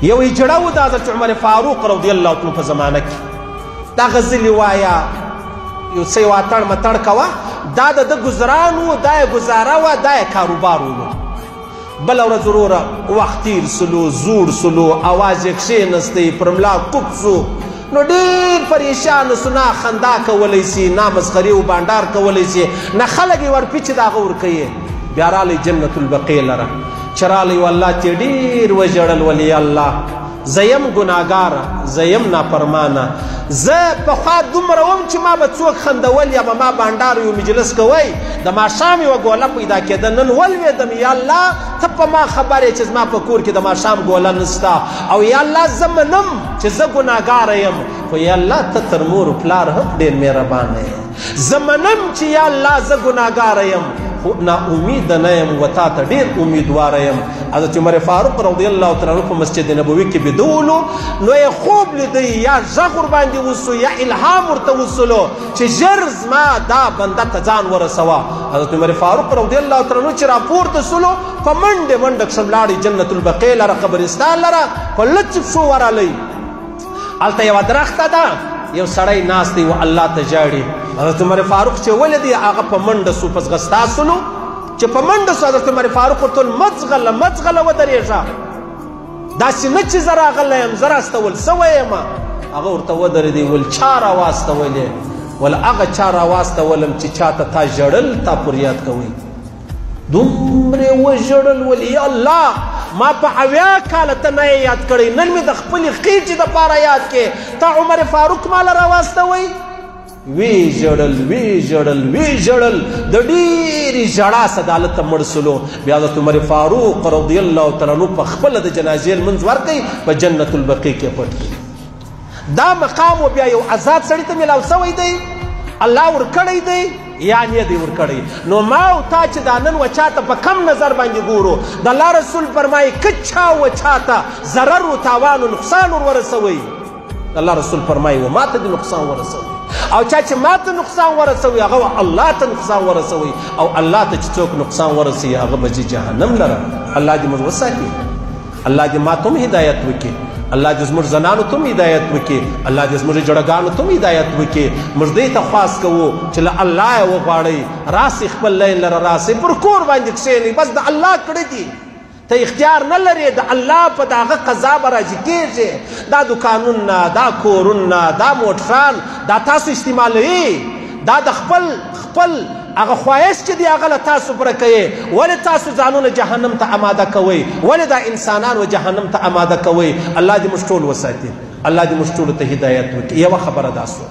یو اجړه و د حضرت عمر فاروق رضی الله عنه په زمانه کې دا غزلې وایه یو څه یو اتړ متړ کوه دا د ده ګزران و دا یې ګزاره وه دا یې کاروبار و بله ورځ وروره وخت تیر سلو زوړ سلو اواز یې کښېنستی پر ملا کوک سو نو ډېر پریشان سو نه خندا کولی سي نه مسخري و بانډار کولی سي نه خلک یې ورپي چې د هغه ورکوي بیا رالی جنت البقیع لره چې رالی والله چې ډېر وژړل ولی الله زه یم ګناهګاره زه یم نافرمانه زه پخوا دومره وم چې ما به څوک خندول یا به ما بانډار یو مجلس کوی د ماښام یوه ګوله پیدا کېده نن ولوېدم یا الله ته په ما خبر یې چې زما په کور کې د ماښام ګوله نسته او یا الله زه منم چې زه ګناهګاره یم خو یا الله ته تر مور پلار هم ډېر مهربانه یې زه منم چې یا الله زه ګناهګاره یم خو نا امید نه یم و تا ته ډېر امیدواره یم حضرت عمر فاروق رضی الله تعالی عنه په مسجد نبوي کې بیدولو نو یې خوب لیدی یا غږ ورباندې وسو یا الهام ورته وسلو چې ژر زما دا بنده ته ځان ورسوه حضرت عمر فاروق رضی الله تعالی عنه چې راپورته سلو په منډې منډه کښه ولاړې جنت البقیع لره قبرستان لره په لچ پښو ورغلی هلته یوه درخته ده یو سړی ناست دی و الله ته ژاړي حضرت عمر فاروق چې ولیدی هغه په منډه سو په ځغستا سلو چې په منډه سو حضرت عمر فاروق ورته ویل مځغله مځغله ودرېږه داسې نه چې زه راغلی یم زه راستول سوی یم هغه ورته ودرېدی ویل چا راواستولې ول هغه چا راواستولم چې چاته تا ژړل تا پر یاد کوئ دومرې وژړل ول یا الله ما په 80 کاله ته نه یې یاد کړی نن مې د خپلې خېټې دپاره یاد کې تا عمر فاروق ماله راواستوئ وی ژړل وی ژړل وی ژړل د ډېرې ژړا صدالت ته مړ سلو بیا حضرت عمر فاروق رضی الله تعالی عنه په خپله د جنازې لمونځ ورکوي په جنت البقیع کې پټ کړي دا مقام و بیا یو آزاد سړي ته میلاو سوی دی الله ورکړی دی یا نه دی ورکړی نو ما او تا چې دا نن و چاته په کم نظر باندې ګورو د الله رسول فرمایي که چا و چاته ضرر و تاوان و نقصان ورسوئ الله رسول فرمایي و ما ته د نقصان ورسوئ او چا چې ما ته نقصان ورسوي هغه الله ته نقصان ورسوي او الله ته چې څوک نقصان ورسوي هغه به ځي جهنم لره الله دې موږ وساتي الله دې ما ته هم هدایت وکړي الله دې زموږ زنانو ته هم هدایت وکړي الله دې زموږ جړګانو ته هم هدایت وکړي موږ دې ته خواست کوو چې له الله یې وغواړئ راسئ خپل لین لره راسئ پر کور باندې کښېنئ بس د الله کړی دي ته اختیار نه لرې د الله په د هغه قضا به راضي کېږې دا دوکانونه دا کورونه دا موټران دا تاسو استعمالوي دا د خپل هغه خواهش چې دی هغه له تاسو پوره کوئ ولې تاسو ځانونه جهنم ته اماده کوئ ولې دا انسانان و جهنم ته اماده کوئ الله دې موږ ټول وساتي الله دې موږ ټولو ته هدایت وکړي یوه خبره دا سوه